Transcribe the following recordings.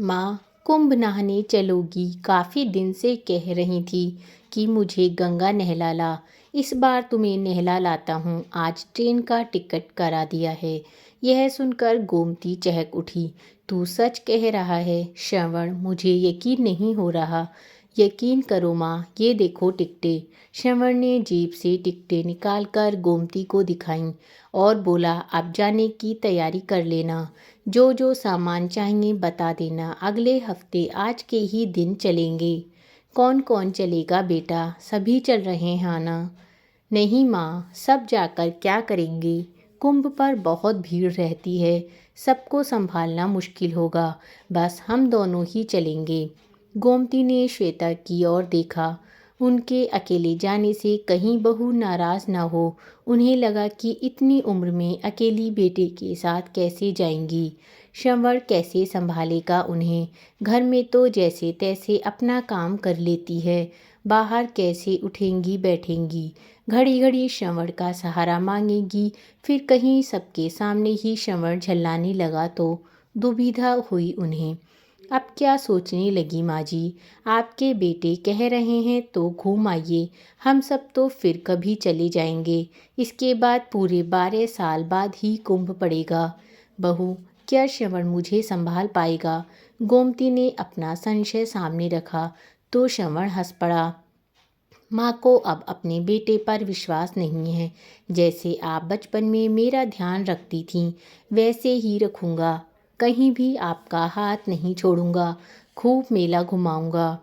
माँ, कुंभ नहाने चलोगी? काफ़ी दिन से कह रही थी कि मुझे गंगा नहला ला। इस बार तुम्हें नहला लाता हूँ। आज ट्रेन का टिकट करा दिया है। यह सुनकर गोमती चहक उठी। तू सच कह रहा है श्रवण? मुझे यकीन नहीं हो रहा। यकीन करो माँ, ये देखो टिकटें। श्रवण ने जेब से टिकटें निकालकर गोमती को दिखाईं और बोला, अब जाने की तैयारी कर लेना। जो जो सामान चाहिए बता देना। अगले हफ्ते आज के ही दिन चलेंगे। कौन कौन चलेगा बेटा? सभी चल रहे हैं ना? नहीं माँ, सब जाकर क्या करेंगे? कुंभ पर बहुत भीड़ रहती है, सबको संभालना मुश्किल होगा। बस हम दोनों ही चलेंगे। गोमती ने श्वेता की ओर देखा। उनके अकेले जाने से कहीं बहू नाराज ना हो। उन्हें लगा कि इतनी उम्र में अकेली बेटे के साथ कैसे जाएंगी। श्रवण कैसे संभालेगा उन्हें? घर में तो जैसे तैसे अपना काम कर लेती है, बाहर कैसे उठेंगी बैठेंगी? घड़ी घड़ी श्रवण का सहारा मांगेगी, फिर कहीं सबके सामने ही श्रवण झल्लाने लगा तो दुविधा हुई उन्हें। अब क्या सोचने लगी माँ जी? आपके बेटे कह रहे हैं तो घूम आइए। हम सब तो फिर कभी चले जाएंगे। इसके बाद पूरे 12 साल बाद ही कुंभ पड़ेगा। बहू, क्या श्रवण मुझे संभाल पाएगा? गोमती ने अपना संशय सामने रखा तो श्रवण हंस पड़ा। माँ को अब अपने बेटे पर विश्वास नहीं है। जैसे आप बचपन में मेरा ध्यान रखती थीं, वैसे ही रखूँगा। कहीं भी आपका हाथ नहीं छोड़ूंगा। खूब मेला घुमाऊंगा।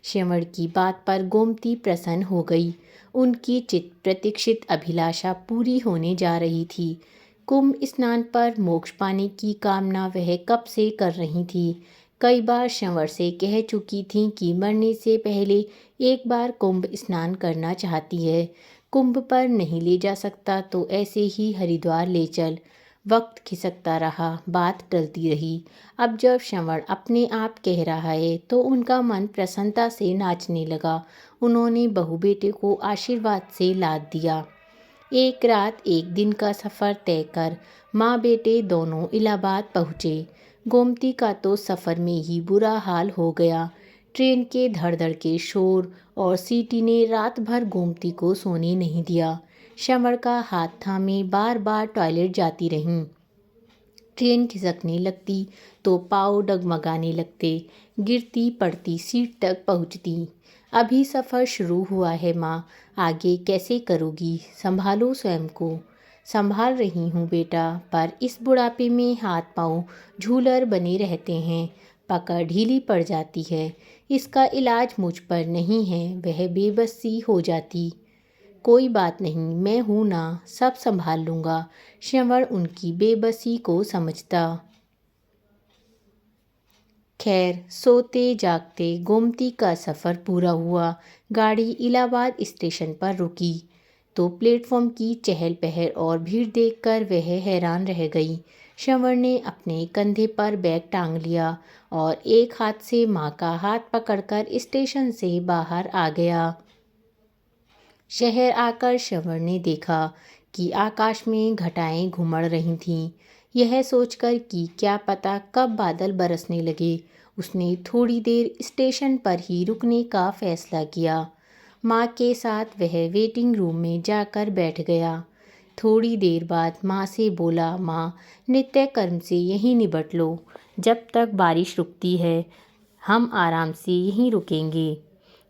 श्रवण की बात पर गोमती प्रसन्न हो गई। उनकी चित प्रतीक्षित अभिलाषा पूरी होने जा रही थी। कुंभ स्नान पर मोक्ष पाने की कामना वह कब से कर रही थी। कई बार श्रवण से कह चुकी थीं कि मरने से पहले एक बार कुंभ स्नान करना चाहती है। कुंभ पर नहीं ले जा सकता तो ऐसे ही हरिद्वार ले चल। वक्त खिसकता रहा, बात टलती रही। अब जब श्रवण अपने आप कह रहा है तो उनका मन प्रसन्नता से नाचने लगा। उन्होंने बहू बेटे को आशीर्वाद से लाद दिया। एक रात एक दिन का सफ़र तय कर माँ बेटे दोनों इलाहाबाद पहुँचे। गोमती का तो सफ़र में ही बुरा हाल हो गया। ट्रेन के धड़-धड़ के शोर और सीटी ने रात भर गोमती को सोने नहीं दिया। श्रवण का हाथ थामे बार बार टॉयलेट जाती रहीं। ट्रेन खिसकने लगती तो पाँव डगमगाने लगते। गिरती पड़ती सीट तक पहुँचती। अभी सफ़र शुरू हुआ है माँ, आगे कैसे करोगी? संभालो स्वयं को। संभाल रही हूँ बेटा, पर इस बुढ़ापे में हाथ पाँव झूलर बने रहते हैं, पकड़ ढीली पड़ जाती है। इसका इलाज मुझ पर नहीं है, वह बेबसी हो जाती। कोई बात नहीं, मैं हूँ ना, सब संभाल लूँगा। श्रवण उनकी बेबसी को समझता। खैर, सोते जागते गोमती का सफ़र पूरा हुआ। गाड़ी इलाहाबाद स्टेशन पर रुकी तो प्लेटफॉर्म की चहल पहल और भीड़ देखकर वह हैरान रह गई। श्रवण ने अपने कंधे पर बैग टांग लिया और एक हाथ से माँ का हाथ पकड़कर स्टेशन से बाहर आ गया। शहर आकर श्रवण ने देखा कि आकाश में घटाएं घुमड़ रही थीं। यह सोचकर कि क्या पता कब बादल बरसने लगे, उसने थोड़ी देर स्टेशन पर ही रुकने का फैसला किया। माँ के साथ वह वेटिंग रूम में जाकर बैठ गया। थोड़ी देर बाद माँ से बोला, माँ, नित्य कर्म से यहीं निपट लो। जब तक बारिश रुकती है हम आराम से यहीं रुकेंगे।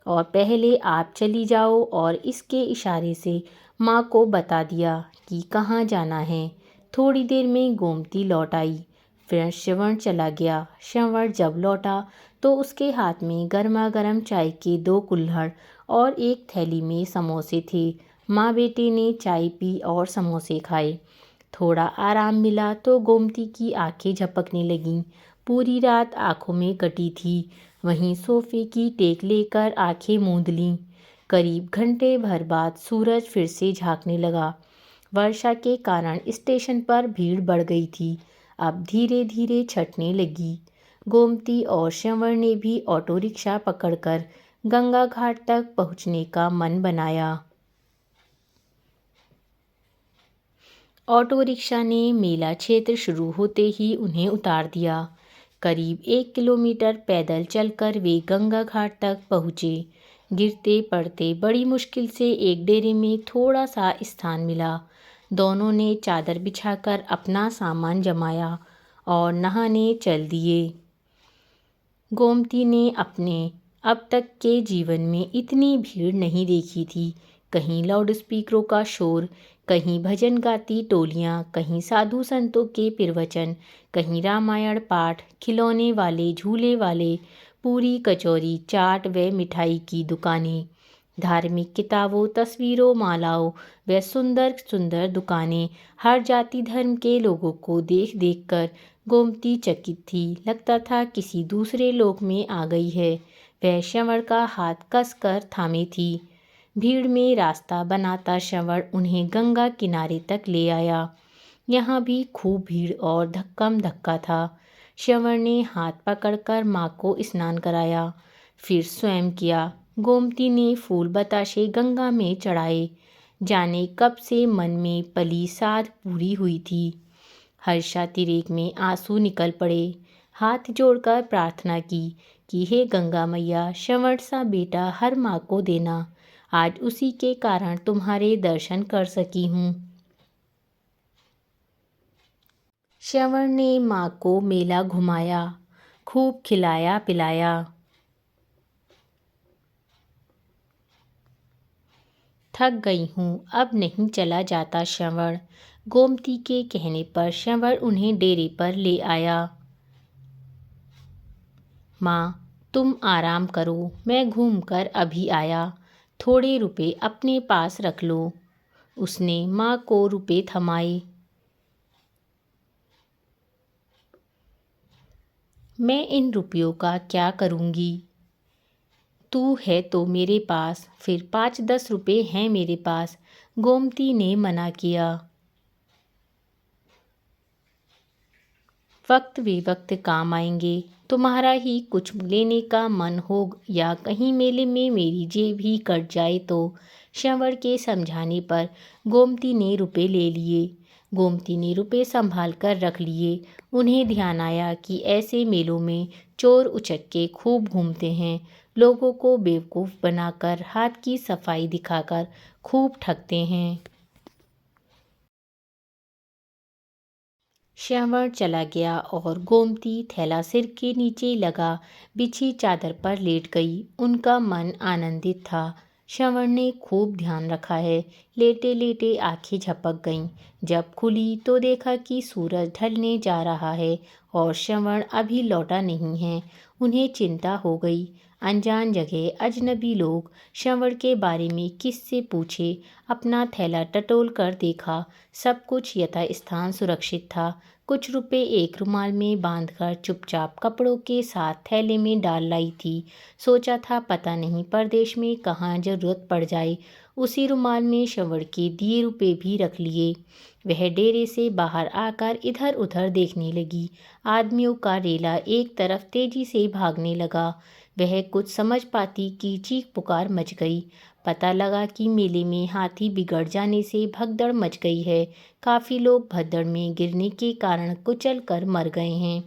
और पहले आप चली जाओ। और इसके इशारे से माँ को बता दिया कि कहाँ जाना है। थोड़ी देर में गोमती लौट आई। फिर श्रवण चला गया। श्रवण जब लौटा तो उसके हाथ में गर्मा गर्म चाय के 2 कुल्हड़ और एक थैली में समोसे थे। माँ बेटे ने चाय पी और समोसे खाए। थोड़ा आराम मिला तो गोमती की आंखें झपकने लगीं। पूरी रात आंखों में कटी थी। वहीं सोफे की टेक लेकर आंखें मूंद लीं। करीब घंटे भर बाद सूरज फिर से झांकने लगा। वर्षा के कारण स्टेशन पर भीड़ बढ़ गई थी। अब धीरे धीरे छटने लगी। गोमती और श्रवण ने भी ऑटो रिक्शा पकड़कर गंगा घाट तक पहुंचने का मन बनाया। ऑटो रिक्शा ने मेला क्षेत्र शुरू होते ही उन्हें उतार दिया। करीब 1 किलोमीटर पैदल चलकर वे गंगा घाट तक पहुँचे। गिरते पड़ते बड़ी मुश्किल से एक डेरे में थोड़ा सा स्थान मिला। दोनों ने चादर बिछाकर अपना सामान जमाया और नहाने चल दिए। गोमती ने अपने अब तक के जीवन में इतनी भीड़ नहीं देखी थी। कहीं लाउडस्पीकरों का शोर, कहीं भजन गाती टोलियाँ, कहीं साधु संतों के प्रवचन, कहीं रामायण पाठ, खिलौने वाले, झूले वाले, पूरी कचौरी, चाट व मिठाई की दुकानें, धार्मिक किताबों, तस्वीरों, मालाओं व सुंदर सुंदर दुकानें। हर जाति धर्म के लोगों को देख देख कर गोमती चकित थी। लगता था किसी दूसरे लोक में आ गई है। वह श्रवण का हाथ कसकर थामे थी। भीड़ में रास्ता बनाता श्रवण उन्हें गंगा किनारे तक ले आया। यहाँ भी खूब भीड़ और धक्कम धक्का था। श्रवण ने हाथ पकड़कर माँ को स्नान कराया, फिर स्वयं किया। गोमती ने फूल बताशे गंगा में चढ़ाए। जाने कब से मन में पली साध पूरी हुई थी। हर्षातिरेक में आंसू निकल पड़े। हाथ जोड़कर प्रार्थना की कि हे गंगा मैया, श्रवण सा बेटा हर माँ को देना। आज उसी के कारण तुम्हारे दर्शन कर सकी हूँ। श्रवण ने माँ को मेला घुमाया, खूब खिलाया पिलाया। थक गई हूँ, अब नहीं चला जाता श्रवण। गोमती के कहने पर श्रवण उन्हें डेरे पर ले आया। माँ, तुम आराम करो, मैं घूमकर अभी आया। थोड़े रुपए अपने पास रख लो। उसने माँ को रुपए थमाए। मैं इन रुपयों का क्या करूँगी? तू है तो मेरे पास, फिर 5-10 रुपए हैं मेरे पास। गोमती ने मना किया। वक्त बेवक्त काम आएंगे। तुम्हारा ही कुछ लेने का मन हो या कहीं मेले में मेरी जेब ही कट जाए तो। श्रवण के समझाने पर गोमती ने रुपए ले लिए। गोमती ने रुपए संभाल कर रख लिए। उन्हें ध्यान आया कि ऐसे मेलों में चोर उचक्के खूब घूमते हैं। लोगों को बेवकूफ़ बनाकर हाथ की सफाई दिखाकर खूब ठगते हैं। श्रवण चला गया और गोमती थैला सिर के नीचे लगा बिछी चादर पर लेट गई। उनका मन आनंदित था। श्रवण ने खूब ध्यान रखा है। लेटे लेटे आंखें झपक गईं। जब खुली तो देखा कि सूरज ढलने जा रहा है और श्रवण अभी लौटा नहीं है। उन्हें चिंता हो गई। अनजान जगह अजनबी लोग श्रवण के बारे में किससे पूछे। अपना थैला टटोल कर देखा, सब कुछ यथास्थान सुरक्षित था। कुछ रुपए एक रुमाल में बांधकर चुपचाप कपड़ों के साथ थैले में डाल लाई थी। सोचा था पता नहीं परदेश में कहाँ जरूरत पड़ जाए। उसी रुमाल में श्रवण के दिए रुपए भी रख लिए। वह डेरे से बाहर आकर इधर उधर देखने लगी। आदमियों का रेला एक तरफ तेजी से भागने लगा। वह कुछ समझ पाती कि चीख पुकार मच गई। पता लगा कि मेले में हाथी बिगड़ जाने से भगदड़ मच गई है। काफ़ी लोग भगदड़ में गिरने के कारण कुचल कर मर गए हैं।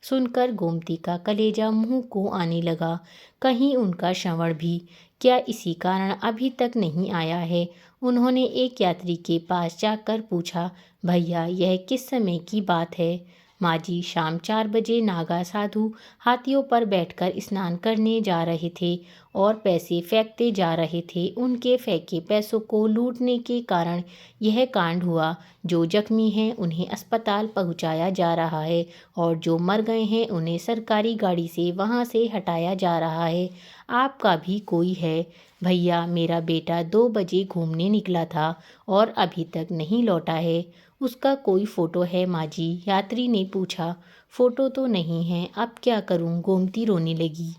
सुनकर गोमती का कलेजा मुंह को आने लगा। कहीं उनका श्रवण भी क्या इसी कारण अभी तक नहीं आया है। उन्होंने एक यात्री के पास जाकर पूछा, भैया यह किस समय की बात है? माँ जी, शाम 4 बजे नागा साधु हाथियों पर बैठकर स्नान करने जा रहे थे और पैसे फेंकते जा रहे थे। उनके फेंके पैसों को लूटने के कारण यह कांड हुआ। जो जख्मी हैं उन्हें अस्पताल पहुंचाया जा रहा है और जो मर गए हैं उन्हें सरकारी गाड़ी से वहां से हटाया जा रहा है। आपका भी कोई है? भैया, मेरा बेटा 2 बजे घूमने निकला था और अभी तक नहीं लौटा है। उसका कोई फ़ोटो है माँ जी? यात्री ने पूछा। फ़ोटो तो नहीं है, अब क्या करूँ? गोमती रोने लगी।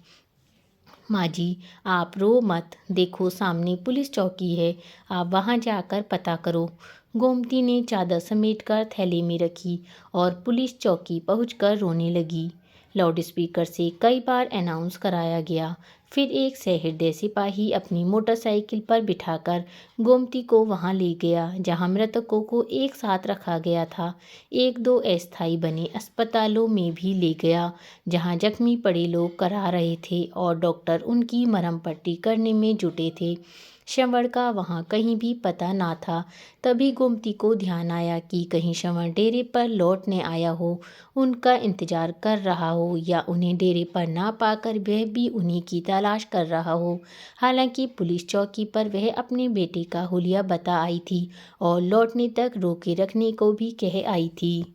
माँ जी, आप रो मत। देखो सामने पुलिस चौकी है, आप वहाँ जाकर पता करो। गोमती ने चादर समेटकर थैले में रखी और पुलिस चौकी पहुंचकर रोने लगी। लाउडस्पीकर से कई बार अनाउंस कराया गया। फिर एक सहृदय सिपाही अपनी मोटरसाइकिल पर बिठाकर गोमती को वहां ले गया जहां मृतकों को एक साथ रखा गया था। एक दो अस्थायी बने अस्पतालों में भी ले गया जहां जख्मी पड़े लोग करा रहे थे और डॉक्टर उनकी मरहम पट्टी करने में जुटे थे। श्रवण का वहाँ कहीं भी पता ना था। तभी गोमती को ध्यान आया कि कहीं श्रवण डेरे पर लौट न आया हो, उनका इंतजार कर रहा हो या उन्हें डेरे पर ना पाकर वह भी उन्हीं की तलाश कर रहा हो। हालांकि पुलिस चौकी पर वह अपने बेटे का हुलिया बता आई थी और लौटने तक रोके रखने को भी कह आई थी।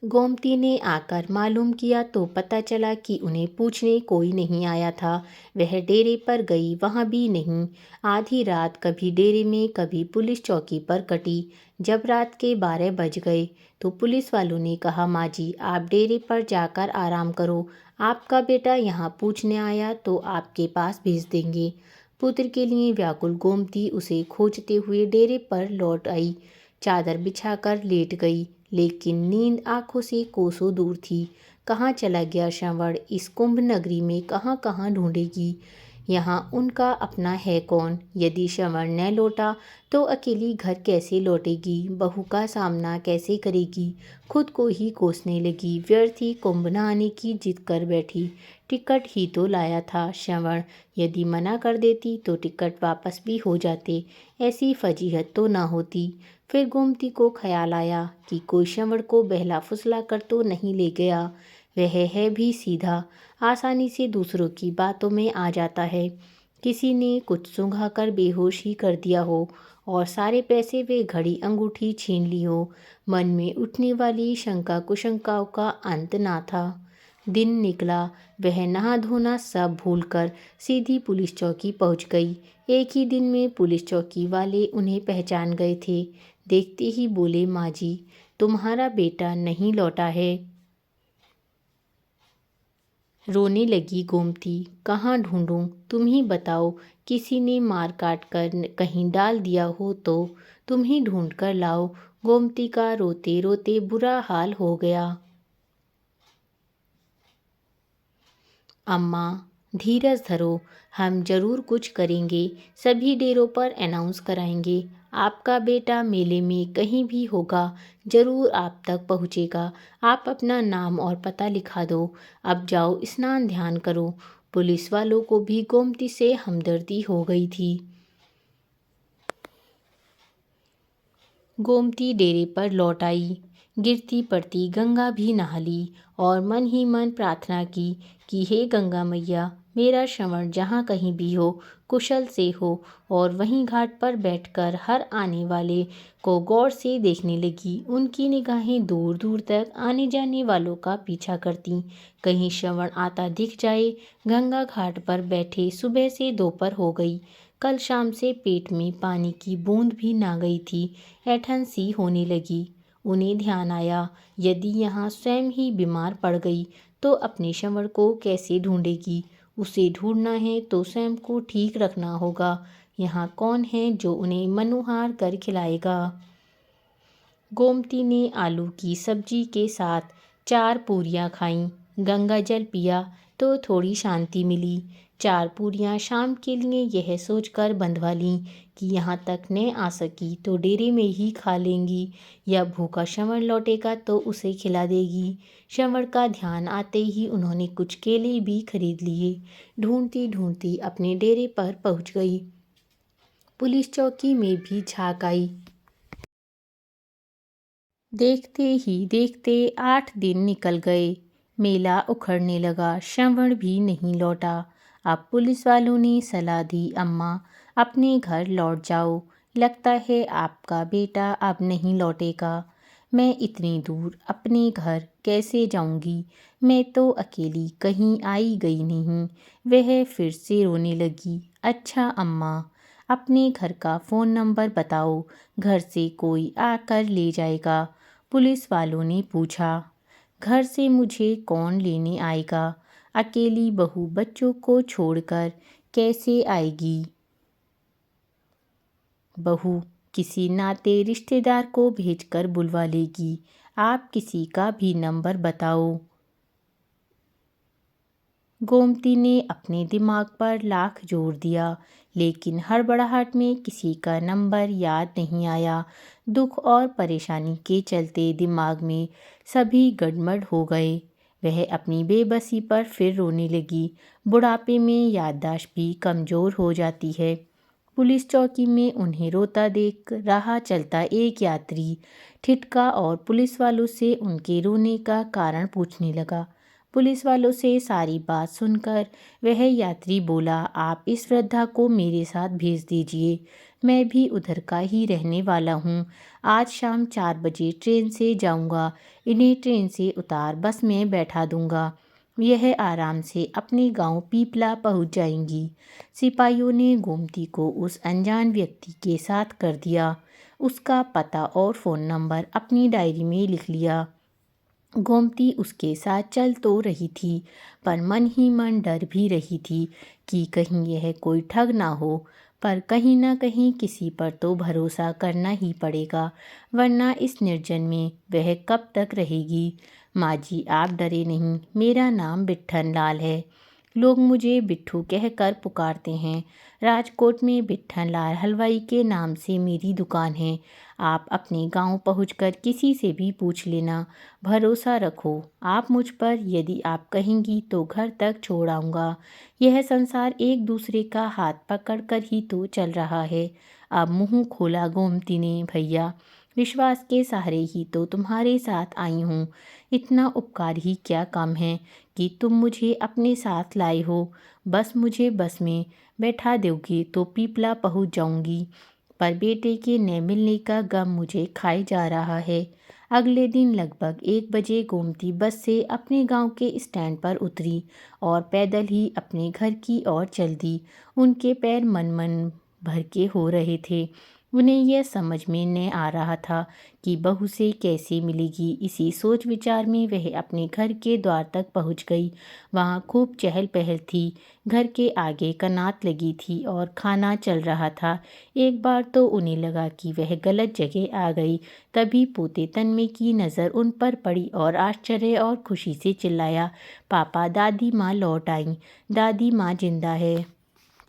गोमती ने आकर मालूम किया तो पता चला कि उन्हें पूछने कोई नहीं आया था। वह डेरे पर गई, वहाँ भी नहीं। आधी रात कभी डेरे में कभी पुलिस चौकी पर कटी। जब रात के 12 बज गए तो पुलिस वालों ने कहा, माँ जी आप डेरे पर जाकर आराम करो, आपका बेटा यहाँ पूछने आया तो आपके पास भेज देंगे। पुत्र के लिए व्याकुल गोमती उसे खोजते हुए डेरे पर लौट आई। चादर बिछाकर लेट गई, लेकिन नींद आंखों से कोसों दूर थी। कहाँ चला गया श्रवण? इस कुंभ नगरी में कहाँ कहाँ ढूंढेगी? यहाँ उनका अपना है कौन? यदि श्रवण न लौटा तो अकेली घर कैसे लौटेगी? बहू का सामना कैसे करेगी? खुद को ही कोसने लगी। व्यर्थ ही कुंभ नहाने की जिद कर बैठी। टिकट ही तो लाया था श्रवण, यदि मना कर देती तो टिकट वापस भी हो जाते, ऐसी फजीहत तो ना होती। फिर गोमती को ख्याल आया कि कोई श्रवण को बहला फुसला कर तो नहीं ले गया। वह है भी सीधा, आसानी से दूसरों की बातों में आ जाता है। किसी ने कुछ सूंघाकर बेहोश ही कर दिया हो और सारे पैसे वे घड़ी अंगूठी छीन ली हो। मन में उठने वाली शंका कुशंकाओं का अंत ना था। दिन निकला, वह नहा धोना सब भूलकर सीधी पुलिस चौकी पहुंच गई। एक ही दिन में पुलिस चौकी वाले उन्हें पहचान गए थे। देखते ही बोले, माँ जी तुम्हारा बेटा नहीं लौटा है। रोने लगी गोमती, कहाँ ढूंढूं, तुम ही बताओ। किसी ने मार काट कर कहीं डाल दिया हो तो तुम ही ढूंढ कर लाओ। गोमती का रोते रोते बुरा हाल हो गया। अम्मा धीरज धरो, हम जरूर कुछ करेंगे। सभी डेरों पर अनाउंस कराएंगे। आपका बेटा मेले में कहीं भी होगा, जरूर आप तक पहुँचेगा। आप अपना नाम और पता लिखा दो। अब जाओ स्नान ध्यान करो। पुलिस वालों को भी गोमती से हमदर्दी हो गई थी। गोमती डेरे पर लौट आई। गिरती पड़ती गंगा भी नहा ली और मन ही मन प्रार्थना की कि हे गंगा मैया, मेरा श्रवण जहाँ कहीं भी हो कुशल से हो। और वहीं घाट पर बैठकर हर आने वाले को गौर से देखने लगी। उनकी निगाहें दूर दूर तक आने जाने वालों का पीछा करती, कहीं श्रवण आता दिख जाए। गंगा घाट पर बैठे सुबह से दोपहर हो गई। कल शाम से पेट में पानी की बूंद भी ना गई थी। ऐंठन सी होने लगी। उन्हें ध्यान आया, यदि यहाँ स्वयं ही बीमार पड़ गई तो अपने श्रवण को कैसे ढूंढेगी? उसे ढूंढना है तो स्वयं को ठीक रखना होगा। यहाँ कौन है जो उन्हें मनोहार कर खिलाएगा? गोमती ने आलू की सब्जी के साथ 4 पूरियाँ खाईं। गंगा जल पिया तो थोड़ी शांति मिली। 4 पूरियाँ शाम के लिए यह सोचकर बंधवा लीं कि यहाँ तक न आ सकी तो डेरे में ही खा लेंगी, या भूखा श्रवण लौटेगा तो उसे खिला देगी। श्रवण का ध्यान आते ही उन्होंने कुछ केले भी खरीद लिए। ढूंढती ढूंढती अपने डेरे पर पहुँच गई। पुलिस चौकी में भी झाँक आई। देखते ही देखते 8 दिन निकल गए। मेला उखड़ने लगा, श्रवण भी नहीं लौटा। अब पुलिस वालों ने सलाह दी, अम्मा अपने घर लौट जाओ, लगता है आपका बेटा अब नहीं लौटेगा। मैं इतनी दूर अपने घर कैसे जाऊंगी? मैं तो अकेली कहीं आई गई नहीं। वह फिर से रोने लगी। अच्छा अम्मा, अपने घर का फ़ोन नंबर बताओ, घर से कोई आकर ले जाएगा। पुलिस वालों ने पूछा। घर से मुझे कौन लेने आएगा? अकेली बहू बच्चों को छोड़कर कैसे आएगी? बहू किसी नाते रिश्तेदार को भेजकर बुलवा लेगी। आप किसी का भी नंबर बताओ। गोमती ने अपने दिमाग पर लाख जोर दिया, लेकिन हड़बड़ाहट में किसी का नंबर याद नहीं आया। दुख और परेशानी के चलते दिमाग में सभी गड़बड़ हो गए। वह अपनी बेबसी पर फिर रोने लगी। बुढ़ापे में याददाश्त भी कमज़ोर हो जाती है। पुलिस चौकी में उन्हें रोता देख राह चलता एक यात्री ठिठका और पुलिस वालों से उनके रोने का कारण पूछने लगा। पुलिस वालों से सारी बात सुनकर वह यात्री बोला, आप इस वृद्धा को मेरे साथ भेज दीजिए। मैं भी उधर का ही रहने वाला हूँ। आज शाम 4 बजे ट्रेन से जाऊँगा। इन्हें ट्रेन से उतार बस में बैठा दूँगा। यह आराम से अपने गांव पीपला पहुंच जाएंगी। सिपाहियों ने गोमती को उस अनजान व्यक्ति के साथ कर दिया। उसका पता और फ़ोन नंबर अपनी डायरी में लिख लिया। गोमती उसके साथ चल तो रही थी, पर मन ही मन डर भी रही थी कि कहीं यह कोई ठग ना हो। पर कहीं ना कहीं किसी पर तो भरोसा करना ही पड़ेगा, वरना इस निर्जन में वह कब तक रहेगी। माँ जी, आप डरे नहीं, मेरा नाम बिट्ठन लाल है। लोग मुझे बिट्ठू कहकर पुकारते हैं। राजकोट में बिट्ठन लाल हलवाई के नाम से मेरी दुकान है। आप अपने गांव पहुंचकर किसी से भी पूछ लेना। भरोसा रखो आप मुझ पर, यदि आप कहेंगी तो घर तक छोड़ आऊँगा। यह संसार एक दूसरे का हाथ पकड़कर ही तो चल रहा है। अब मुंह खोला गोमती ने, भैया विश्वास के सहारे ही तो तुम्हारे साथ आई हूँ। इतना उपकार ही क्या कम है कि तुम मुझे अपने साथ लाए हो। बस मुझे बस में बैठा दोगे तो पीपला पहुँच जाऊँगी। पर बेटे के न मिलने का गम मुझे खाए जा रहा है। अगले दिन लगभग 1 बजे गोमती बस से अपने गांव के स्टैंड पर उतरी और पैदल ही अपने घर की ओर चल दी। उनके पैर मन मन भर के हो रहे थे। उन्हें यह समझ में न आ रहा था कि बहू से कैसे मिलेगी। इसी सोच विचार में वह अपने घर के द्वार तक पहुंच गई। वहां खूब चहल पहल थी। घर के आगे कनात लगी थी और खाना चल रहा था। एक बार तो उन्हें लगा कि वह गलत जगह आ गई। तभी पोते तन्मय की नज़र उन पर पड़ी और आश्चर्य और खुशी से चिल्लाया, पापा, दादी माँ लौट आई। दादी माँ जिंदा है।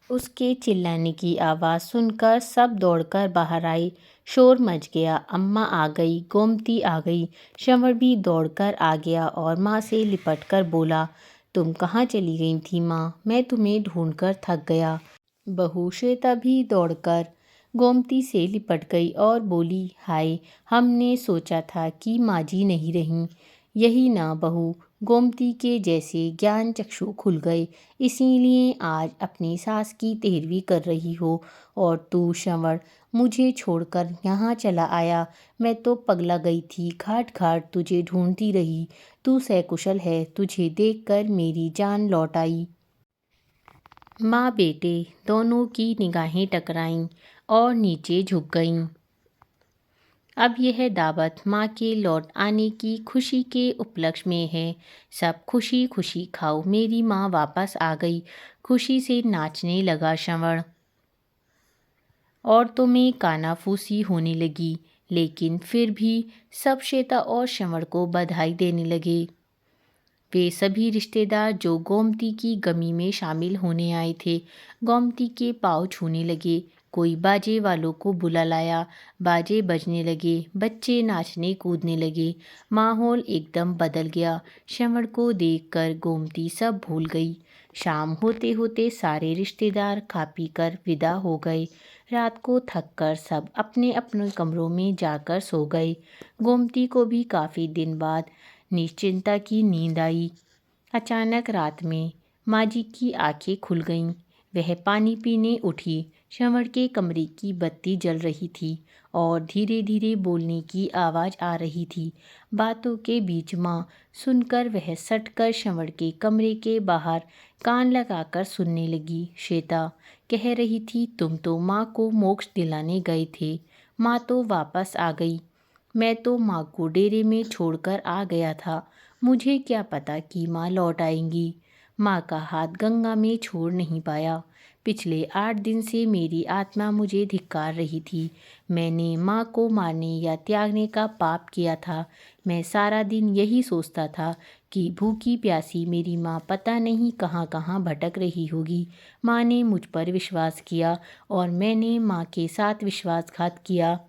उसके चिल्लाने की आवाज़ सुनकर सब दौड़कर बाहर आए। शोर मच गया। अम्मा आ गई, गोमती आ गई, श्रवण भी दौड़कर आ गया और माँ से लिपटकर बोला, तुम कहाँ चली गई थी माँ? मैं तुम्हें ढूंढकर थक गया। बहू श्वेता भी दौड़कर गोमती से लिपट गई और बोली, हाय, हमने सोचा था कि माँ जी नहीं रहीं। यही ना बहू, गोमती के जैसे ज्ञान चक्षु खुल गए, इसीलिए आज अपनी सास की तेरवी कर रही हो। और तू श्रवण मुझे छोड़कर यहाँ चला आया। मैं तो पगला गई थी, घाट घाट तुझे ढूंढती रही। तू सकुशल है, तुझे देखकर मेरी जान लौट आई। माँ बेटे दोनों की निगाहें टकराईं और नीचे झुक गईं। अब यह दावत माँ के लौट आने की खुशी के उपलक्ष्य में है। सब खुशी खुशी खाओ, मेरी माँ वापस आ गई। खुशी से नाचने लगा श्रवण। औरतों में कानाफूसी होने लगी, लेकिन फिर भी सब श्वेता और श्रवण को बधाई देने लगे। वे सभी रिश्तेदार जो गोमती की गमी में शामिल होने आए थे, गोमती के पाँव छूने लगे। कोई बाजे वालों को बुला लाया। बाजे बजने लगे, बच्चे नाचने कूदने लगे। माहौल एकदम बदल गया। श्रवण को देखकर गोमती सब भूल गई। शाम होते होते सारे रिश्तेदार खा पी कर विदा हो गए। रात को थक कर सब अपने अपने कमरों में जाकर सो गए। गोमती को भी काफ़ी दिन बाद निश्चिंता की नींद आई। अचानक रात में माँ जी की आंखें खुल गईं। वह पानी पीने उठी। श्रवण के कमरे की बत्ती जल रही थी और धीरे धीरे बोलने की आवाज़ आ रही थी। बातों के बीच माँ सुनकर वह सटकर श्रवण के कमरे के बाहर कान लगाकर सुनने लगी। श्वेता कह रही थी, तुम तो माँ को मोक्ष दिलाने गए थे, माँ तो वापस आ गई। मैं तो माँ को डेरे में छोड़कर आ गया था। मुझे क्या पता कि माँ लौट आएंगी। माँ का हाथ गंगा में छोड़ नहीं पाया। पिछले 8 दिन से मेरी आत्मा मुझे धिक्कार रही थी। मैंने माँ को मारने या त्यागने का पाप किया था। मैं सारा दिन यही सोचता था कि भूखी प्यासी मेरी माँ पता नहीं कहाँ कहाँ भटक रही होगी। माँ ने मुझ पर विश्वास किया और मैंने माँ के साथ विश्वासघात किया।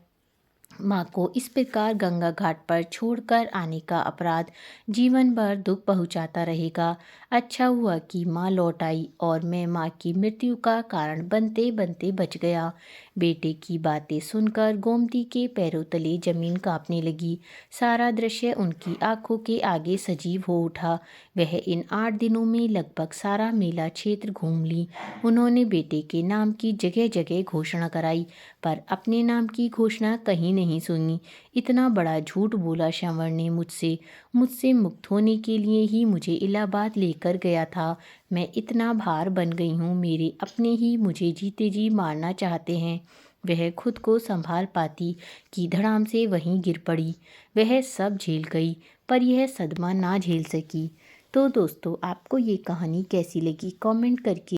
माँ को इस प्रकार गंगा घाट पर छोड़कर आने का अपराध जीवन भर दुख पहुँचाता रहेगा। अच्छा हुआ कि माँ लौट आई और मैं माँ की मृत्यु का कारण बनते बनते बच गया। बेटे की बातें सुनकर गोमती के पैरों तले जमीन कांपने लगी। सारा दृश्य उनकी आंखों के आगे सजीव हो उठा। वह इन 8 दिनों में लगभग सारा मेला क्षेत्र घूम ली। उन्होंने बेटे के नाम की जगह जगह घोषणा कराई, पर अपने नाम की घोषणा कहीं नहीं सुनी। इतना बड़ा झूठ बोला श्रवण ने मुझसे मुझसे मुक्त होने के लिए ही मुझे इलाहाबाद लेकर गया था। मैं इतना भार बन गई हूँ, मेरे अपने ही मुझे जीते जी मारना चाहते हैं। वह खुद को संभाल पाती कि धड़ाम से वहीं गिर पड़ी। वह सब झेल गई, पर यह सदमा ना झेल सकी। तो दोस्तों, आपको ये कहानी कैसी लगी कमेंट करके